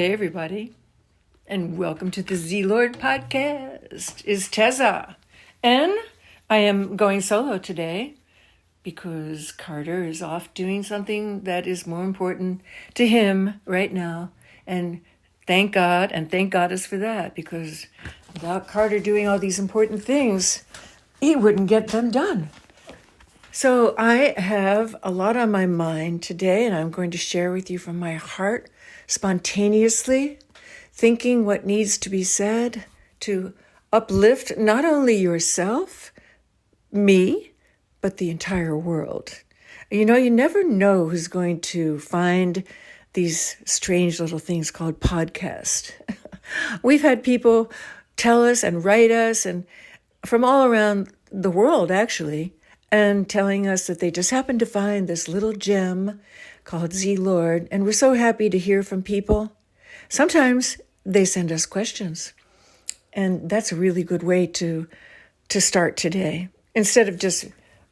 Hey, everybody, and welcome to the Z-Lord podcast. It's teZa, and I am going solo today because Carter is off doing something that is more important to him right now, and thank God and thank Goddess for that, because without Carter doing all these important things, he wouldn't get them done. So I have a lot on my mind today, and I'm going to share with you from my heart, spontaneously, thinking what needs to be said to uplift not only yourself, me, but the entire world. You know, you never know who's going to find these strange little things called podcasts. We've had people tell us and write us, and from all around the world, actually, and telling us that they just happened to find this little gem called Z-Lord, and we're so happy to hear from people. Sometimes they send us questions, and that's a really good way to start today. Instead of just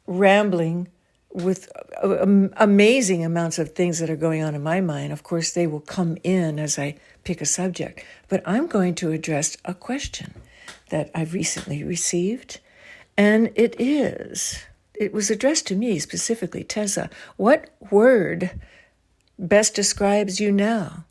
rambling with amazing amounts of things that are going on in my mind, of course, they will come in as I pick a subject. But I'm going to address a question that I've recently received, and it was addressed to me specifically, teZa. What word best describes you now?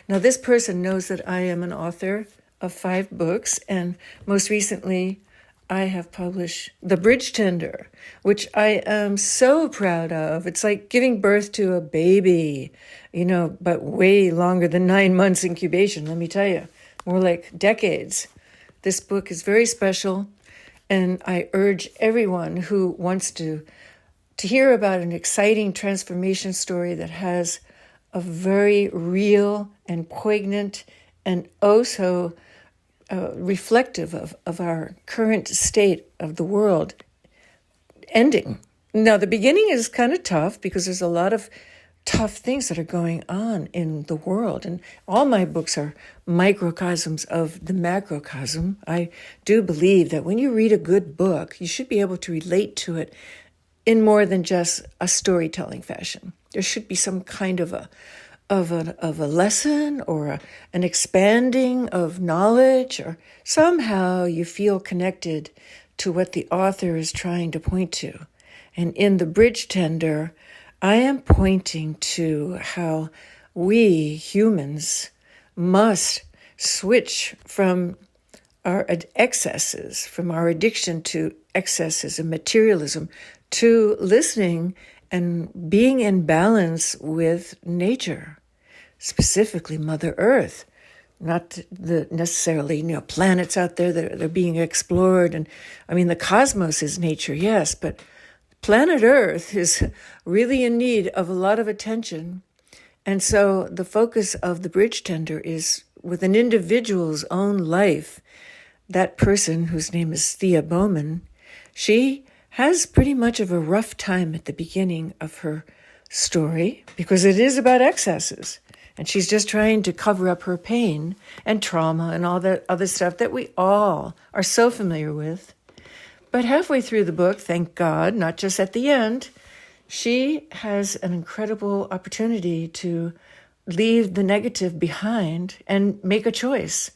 Now, this person knows that I am an author of 5 books, and most recently, I have published The Bridge Tender, which I am so proud of. It's like giving birth to a baby, but way longer than 9 months incubation, let me tell you. More like decades. This book is very special. And I urge everyone who wants to hear about an exciting transformation story that has a very real and poignant and also reflective of our current state of the world ending. Now, the beginning is kind of tough because there's a lot of tough things that are going on in the world. And all my books are microcosms of the macrocosm. I do believe that when you read a good book, you should be able to relate to it in more than just a storytelling fashion. There should be some kind of a lesson or an expanding of knowledge, or somehow you feel connected to what the author is trying to point to. And in The Bridge Tender, I am pointing to how we humans must switch from our excesses, from our addiction to excesses and materialism, to listening and being in balance with nature, specifically Mother Earth, not the necessarily planets out there that are being explored. And I mean, the cosmos is nature, yes, but planet Earth is really in need of a lot of attention. And so the focus of The Bridge Tender is with an individual's own life. That person, whose name is Thea Bowman, she has pretty much of a rough time at the beginning of her story because it is about excesses. And she's just trying to cover up her pain and trauma and all that other stuff that we all are so familiar with. But halfway through the book, thank God, not just at the end, she has an incredible opportunity to leave the negative behind and make a choice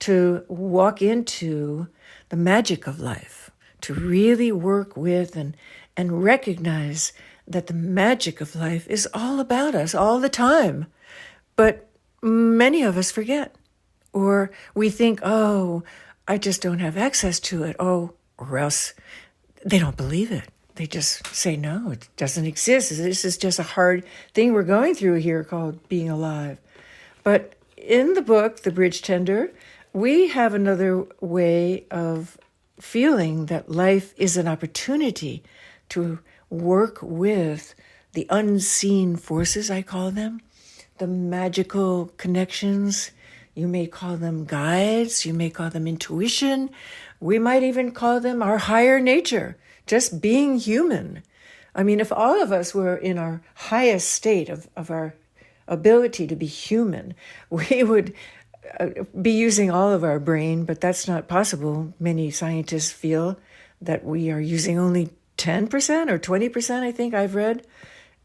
to walk into the magic of life, to really work with and recognize that the magic of life is all about us all the time. But many of us forget, or we think, oh, I just don't have access to it. Oh, or else they don't believe it. They just say, no, it doesn't exist. This is just a hard thing we're going through here called being alive. But in the book, The Bridge Tender, we have another way of feeling that life is an opportunity to work with the unseen forces, I call them, the magical connections. You may call them guides. You may call them intuition. We might even call them our higher nature, just being human. I mean, if all of us were in our highest state of our ability to be human, we would be using all of our brain, but that's not possible. Many scientists feel that we are using only 10% or 20%, I think I've read.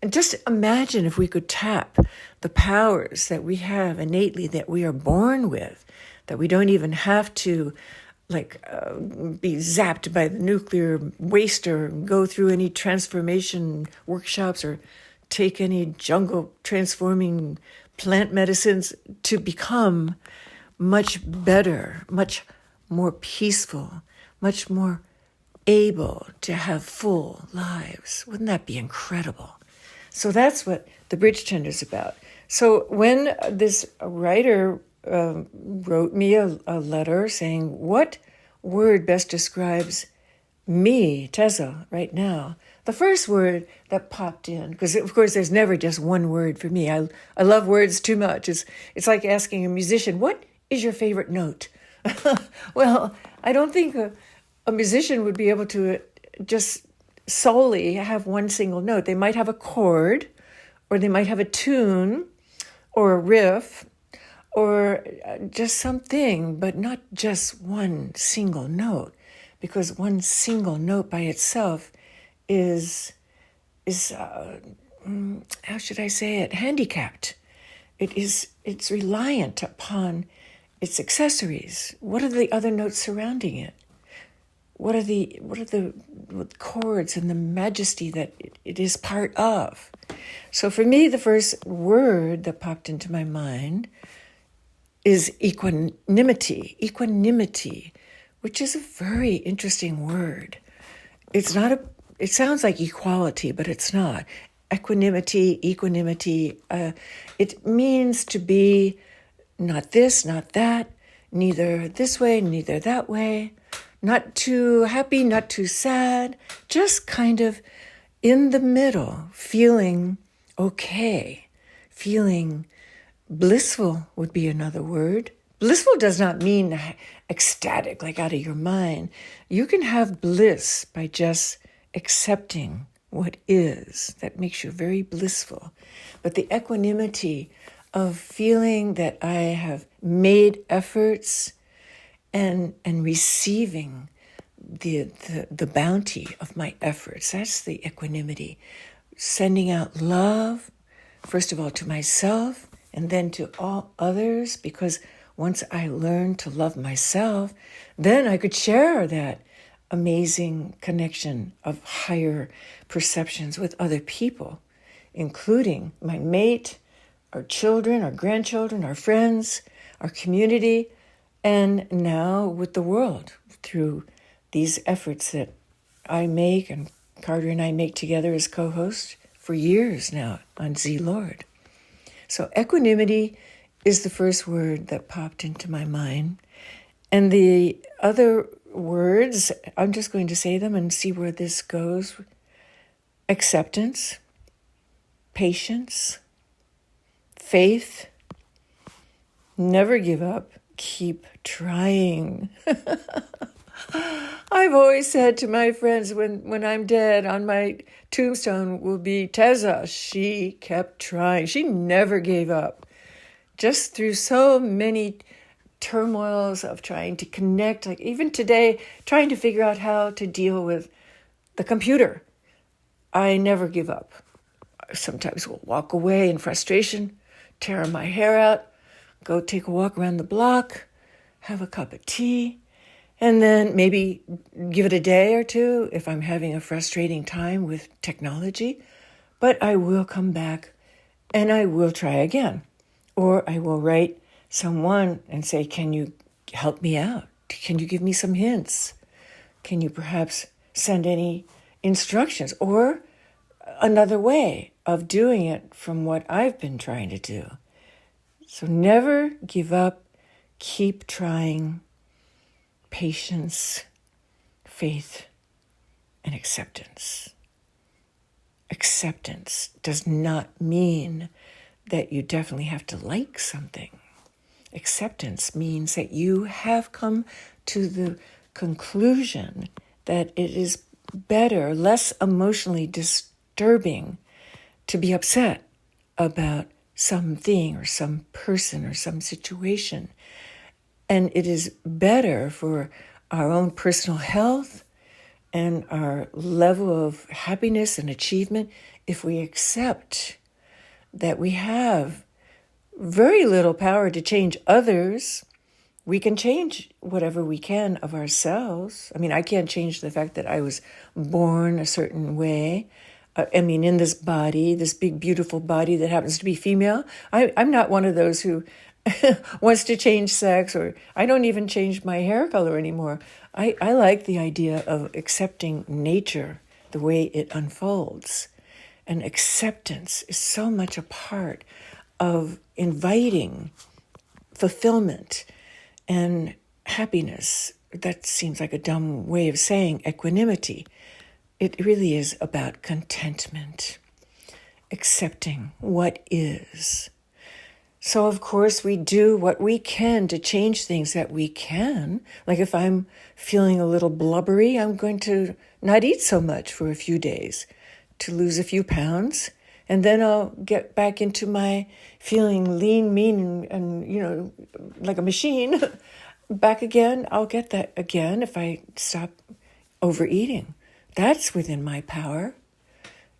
And just imagine if we could tap the powers that we have innately, that we are born with, that we don't even have to be zapped by the nuclear waste or go through any transformation workshops or take any jungle transforming plant medicines to become much better, much more peaceful, much more able to have full lives. Wouldn't that be incredible? So that's what the Bridge Tender is about. So when this writer wrote me a letter saying, what word best describes me, teZa, right now? The first word that popped in, because of course there's never just one word for me. I love words too much. It's like asking a musician, what is your favorite note? Well, I don't think a musician would be able to just solely have one single note. They might have a chord, or they might have a tune, or a riff, or just something, but not just one single note, because one single note by itself is how should I say it, handicapped. It's reliant upon its accessories. What are the other notes surrounding it? What are the chords and the majesty that it is part of? So for me, the first word that popped into my mind is equanimity, which is a very interesting word. It sounds like equality, but it's not. Equanimity, it means to be not this, not that, neither this way, neither that way, not too happy, not too sad, just kind of in the middle, feeling okay, feeling blissful would be another word. Blissful does not mean ecstatic, like out of your mind. You can have bliss by just accepting what is. That makes you very blissful. But the equanimity of feeling that I have made efforts and receiving the bounty of my efforts, that's the equanimity. Sending out love, first of all, to myself, and then to all others, because once I learned to love myself, then I could share that amazing connection of higher perceptions with other people, including my mate, our children, our grandchildren, our friends, our community, and now with the world through these efforts that I make and Carter and I make together as co-hosts for years now on Z Lord. So equanimity is the first word that popped into my mind. And the other words, I'm just going to say them and see where this goes. Acceptance, patience, faith, never give up, keep trying. I've always said to my friends when I'm dead, on my tombstone will be teZa. She kept trying. She never gave up. Just through so many turmoils of trying to connect, like even today, trying to figure out how to deal with the computer. I never give up. Sometimes we'll walk away in frustration, tear my hair out, go take a walk around the block, have a cup of tea, and then maybe give it a day or two if I'm having a frustrating time with technology. But I will come back and I will try again. Or I will write someone and say, can you help me out? Can you give me some hints? Can you perhaps send any instructions? Or another way of doing it from what I've been trying to do. So never give up, keep trying. Patience, faith, and acceptance. Acceptance does not mean that you definitely have to like something. Acceptance means that you have come to the conclusion that it is better, less emotionally disturbing to be upset about something or some person or some situation. And it is better for our own personal health and our level of happiness and achievement if we accept that we have very little power to change others. We can change whatever we can of ourselves. I mean, I can't change the fact that I was born a certain way. In this body, this big, beautiful body that happens to be female. I'm not one of those who wants to change sex, or I don't even change my hair color anymore. I like the idea of accepting nature the way it unfolds. And acceptance is so much a part of inviting fulfillment and happiness. That seems like a dumb way of saying equanimity. It really is about contentment, accepting what is. So, of course, we do what we can to change things that we can. Like if I'm feeling a little blubbery, I'm going to not eat so much for a few days to lose a few pounds. And then I'll get back into my feeling lean, mean, and like a machine. Back again, I'll get that again if I stop overeating. That's within my power.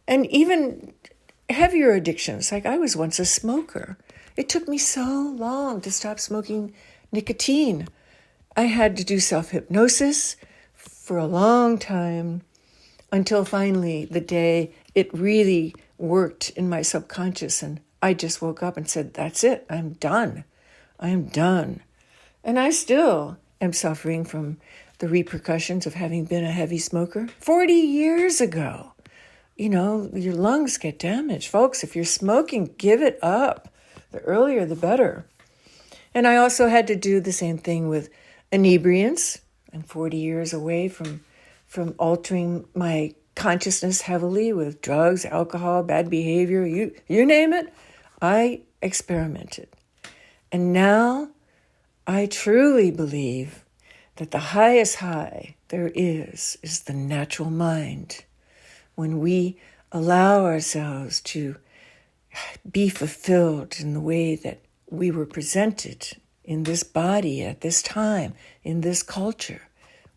And even heavier addictions, like I was once a smoker. It took me so long to stop smoking nicotine. I had to do self-hypnosis for a long time until finally the day it really worked in my subconscious, and I just woke up and said, that's it, I'm done. I am done. And I still am suffering from the repercussions of having been a heavy smoker 40 years ago. Your lungs get damaged. Folks, if you're smoking, give it up. The earlier, the better. And I also had to do the same thing with inebriants. I'm 40 years away from altering my consciousness heavily with drugs, alcohol, bad behavior, you name it. I experimented. And now I truly believe that the highest high there is the natural mind. When we allow ourselves to be fulfilled in the way that we were presented in this body at this time, in this culture,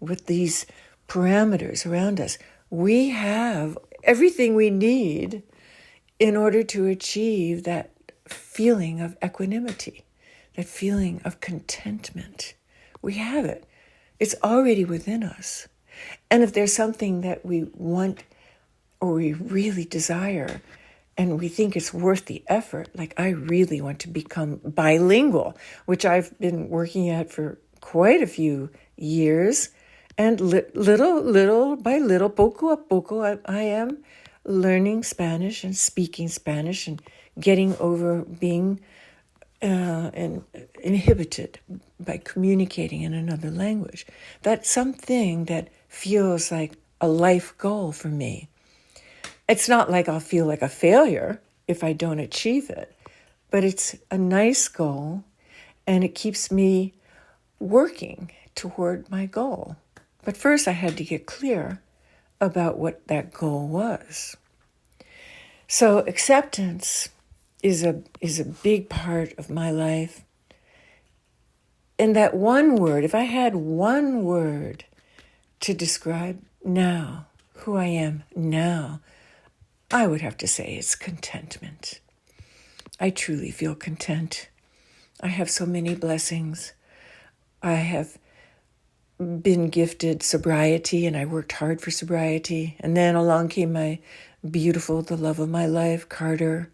with these parameters around us, we have everything we need in order to achieve that feeling of equanimity, that feeling of contentment. We have it. It's already within us. And if there's something that we want or we really desire, and we think it's worth the effort, like I really want to become bilingual, which I've been working at for quite a few years, and little by little, poco a poco, I am learning Spanish and speaking Spanish and getting over being inhibited by communicating in another language. That's something that feels like a life goal for me. It's not like I'll feel like a failure if I don't achieve it, but it's a nice goal, and it keeps me working toward my goal. But first I had to get clear about what that goal was. So acceptance is a big part of my life. And that one word, if I had one word to describe now, who I am now, I would have to say it's contentment. I truly feel content. I have so many blessings. I have been gifted sobriety, and I worked hard for sobriety. And then along came my beautiful, the love of my life, Carter.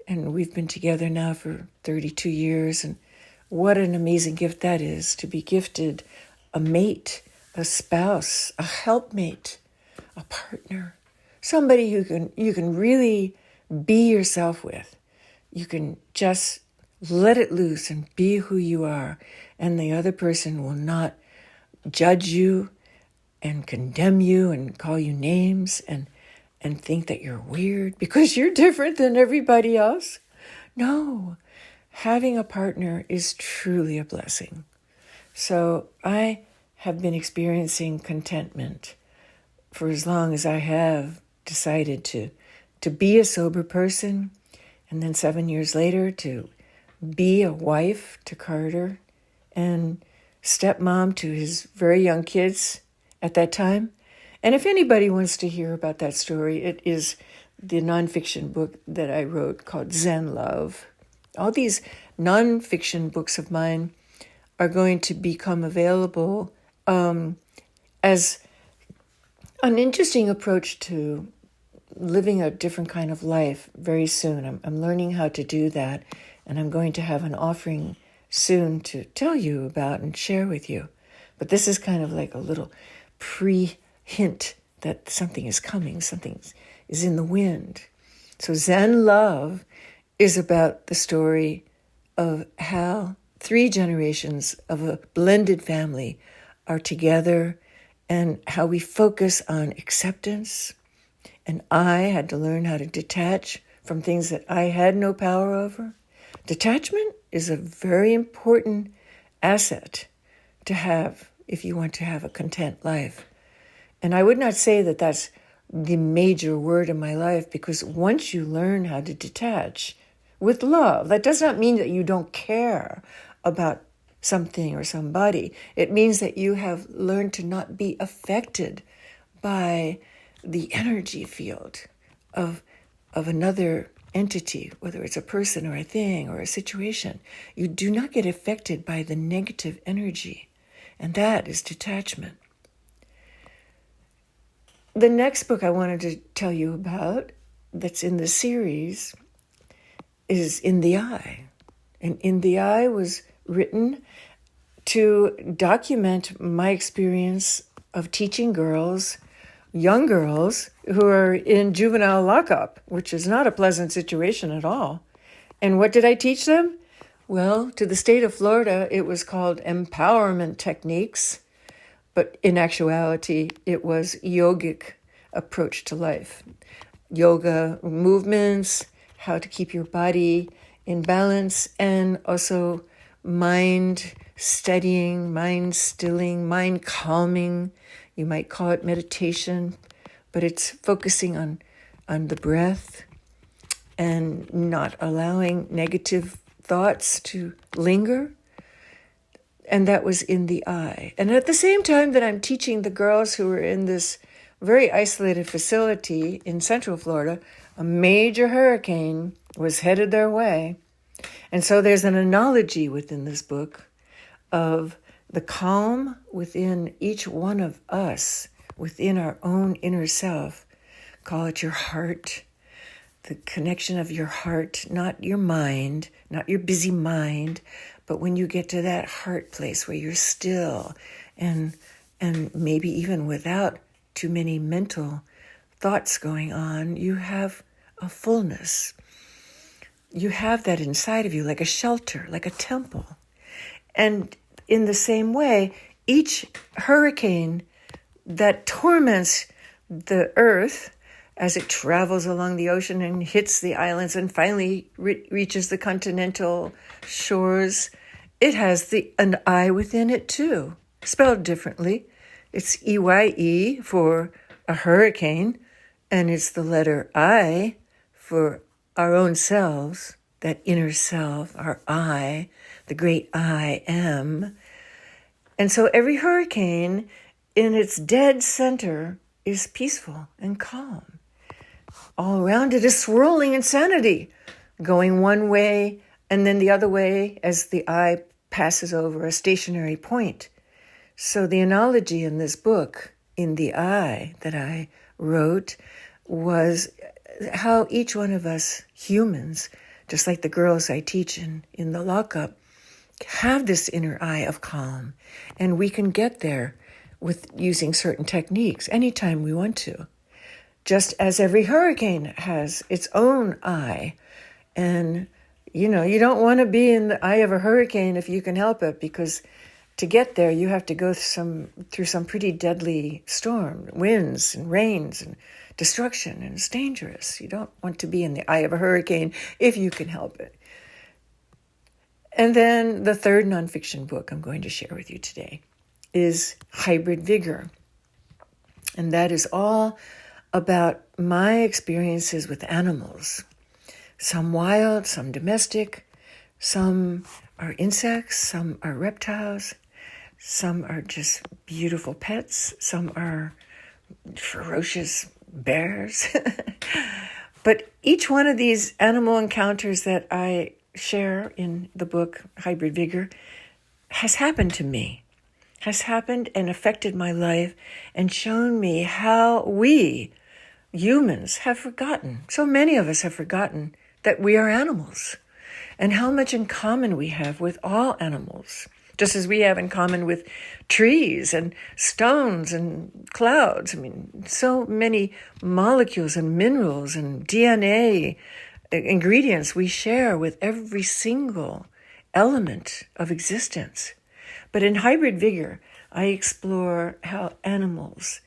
And we've been together now for 32 years. And what an amazing gift that is, to be gifted a mate, a spouse, a helpmate, a partner. Somebody you can really be yourself with. You can just let it loose and be who you are, and the other person will not judge you and condemn you and call you names and think that you're weird because you're different than everybody else. No, having a partner is truly a blessing. So I have been experiencing contentment for as long as I have decided to be a sober person, and then 7 years later to be a wife to Carter and stepmom to his very young kids at that time, And if anybody wants to hear about that story, it is the nonfiction book that I wrote called Zen Love. All these nonfiction books of mine are going to become available as an interesting approach to living a different kind of life very soon. I'm learning how to do that, and I'm going to have an offering soon to tell you about and share with you. But this is kind of like a little pre-hint that something is coming, something is in the wind. So Zen Love is about the story of how 3 generations of a blended family are together and how we focus on acceptance. And I had to learn how to detach from things that I had no power over. Detachment is a very important asset to have if you want to have a content life. And I would not say that that's the major word in my life, because once you learn how to detach with love, that does not mean that you don't care about something or somebody. It means that you have learned to not be affected by the energy field of another entity, whether it's a person or a thing or a situation. You do not get affected by the negative energy, and that is detachment. The next book I wanted to tell you about that's in the series is In the Eye. And In the Eye was written to document my experience of teaching girls, young girls, who are in juvenile lockup, which is not a pleasant situation at all. And what did I teach them? Well, to the state of Florida, it was called empowerment techniques, but in actuality, it was yogic approach to life. Yoga movements, how to keep your body in balance, and also mind steadying, mind stilling, mind calming. You might call it meditation, but it's focusing on the breath and not allowing negative thoughts to linger. And that was In the Eye. And at the same time that I'm teaching the girls who are in this very isolated facility in Central Florida, a major hurricane was headed their way. And so there's an analogy within this book of the calm within each one of us, within our own inner self. Call it your heart, the connection of your heart, not your mind, not your busy mind, but when you get to that heart place where you're still and maybe even without too many mental thoughts going on, you have a fullness. You have that inside of you like a shelter, like a temple. And in the same way, each hurricane that torments the earth as it travels along the ocean and hits the islands and finally reaches the continental shores, it has an I within it too, spelled differently. It's EYE for a hurricane, and it's the letter I for our own selves, that inner self, our I, the great I am. And so every hurricane in its dead center is peaceful and calm. All around it is swirling insanity, going one way and then the other way as the eye passes over a stationary point. So the analogy in this book, In the Eye, that I wrote, was how each one of us humans, just like the girls I teach in the lockup, have this inner eye of calm. And we can get there with using certain techniques anytime we want to. Just as every hurricane has its own eye. And, you don't want to be in the eye of a hurricane if you can help it, because to get there, you have to go through some pretty deadly storm, winds and rains and destruction, and it's dangerous. You don't want to be in the eye of a hurricane if you can help it. And then the third nonfiction book I'm going to share with you today is Hybrid Vigor. And that is all about my experiences with animals. Some wild, some domestic, some are insects, some are reptiles, some are just beautiful pets, some are ferocious bears. But each one of these animal encounters that I share in the book, Hybrid Vigor, has happened to me, has happened and affected my life and shown me how we humans have forgotten, so many of us have forgotten that we are animals and how much in common we have with all animals, just as we have in common with trees and stones and clouds. I mean, so many molecules and minerals and DNA ingredients we share with every single element of existence. But in Hybrid Vigor, I explore how animals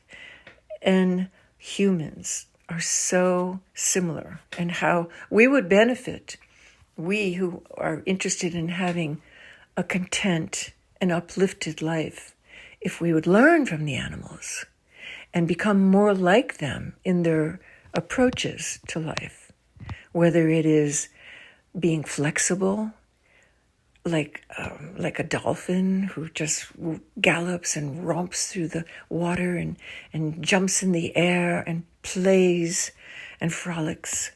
and humans are so similar and how we would benefit, we who are interested in having a content and uplifted life, if we would learn from the animals and become more like them in their approaches to life, whether it is being flexible, like a dolphin who just gallops and romps through the water and jumps in the air and plays and frolics,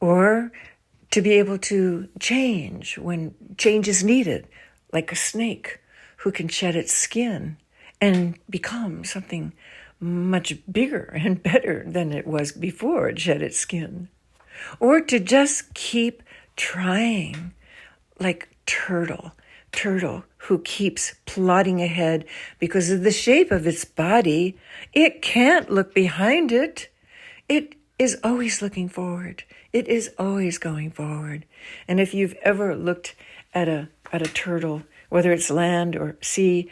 or to be able to change when change is needed, like a snake who can shed its skin and become something much bigger and better than it was before it shed its skin, or to just keep trying, like turtle who keeps plodding ahead because of the shape of its body. It can't look behind it. It is always looking forward. It is always going forward. And if you've ever looked at a turtle, whether it's land or sea,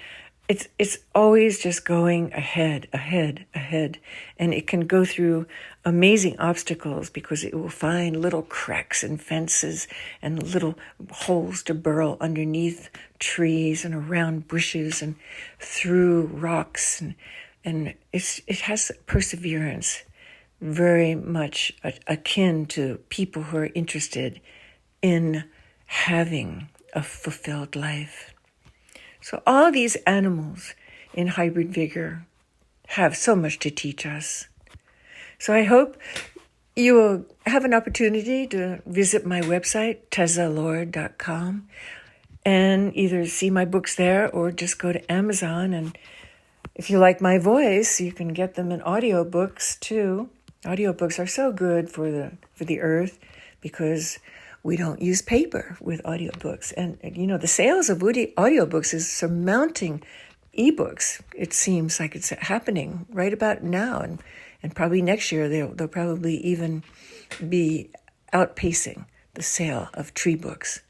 it's always just going ahead. And it can go through amazing obstacles because it will find little cracks in fences and little holes to burrow underneath trees and around bushes and through rocks. And it has perseverance, very much akin to people who are interested in having a fulfilled life. So all these animals in Hybrid Vigor have so much to teach us. So I hope you will have an opportunity to visit my website, teZalord.com, and either see my books there or just go to Amazon. And if you like my voice, you can get them in audiobooks too. Audiobooks are so good for the earth because we don't use paper with audiobooks. And, the sales of audiobooks is surmounting ebooks. It seems like it's happening right about now. And probably next year, they'll probably even be outpacing the sale of tree books,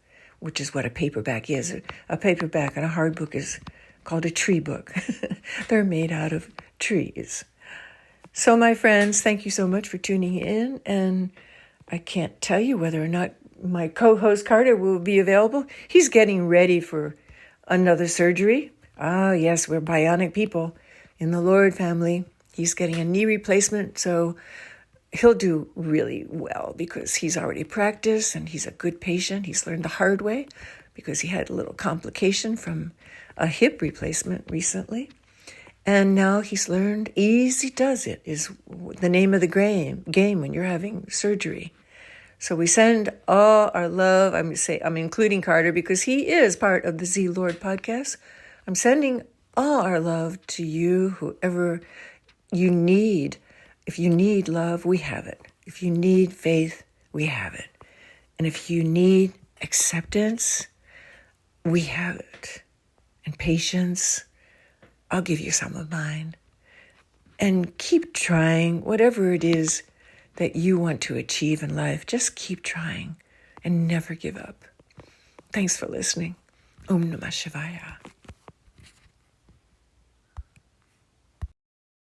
which is what a paperback is. A paperback and a hard book is called a tree book. They're made out of trees. So, my friends, thank you so much for tuning in. And I can't tell you whether or not my co-host Carter will be available. He's getting ready for another surgery. Ah, yes, we're bionic people in the Lord family. He's getting a knee replacement, so he'll do really well because he's already practiced and he's a good patient. He's learned the hard way because he had a little complication from a hip replacement recently. And now he's learned easy does it is the name of the game when you're having surgery. So we send all our love. I'm including Carter because he is part of the Z Lord podcast. I'm sending all our love to you, whoever you need. If you need love, we have it. If you need faith, we have it. And if you need acceptance, we have it. And patience, I'll give you some of mine. And keep trying, whatever it is that you want to achieve in life. Just keep trying and never give up. Thanks for listening. Om Namah Shivaya.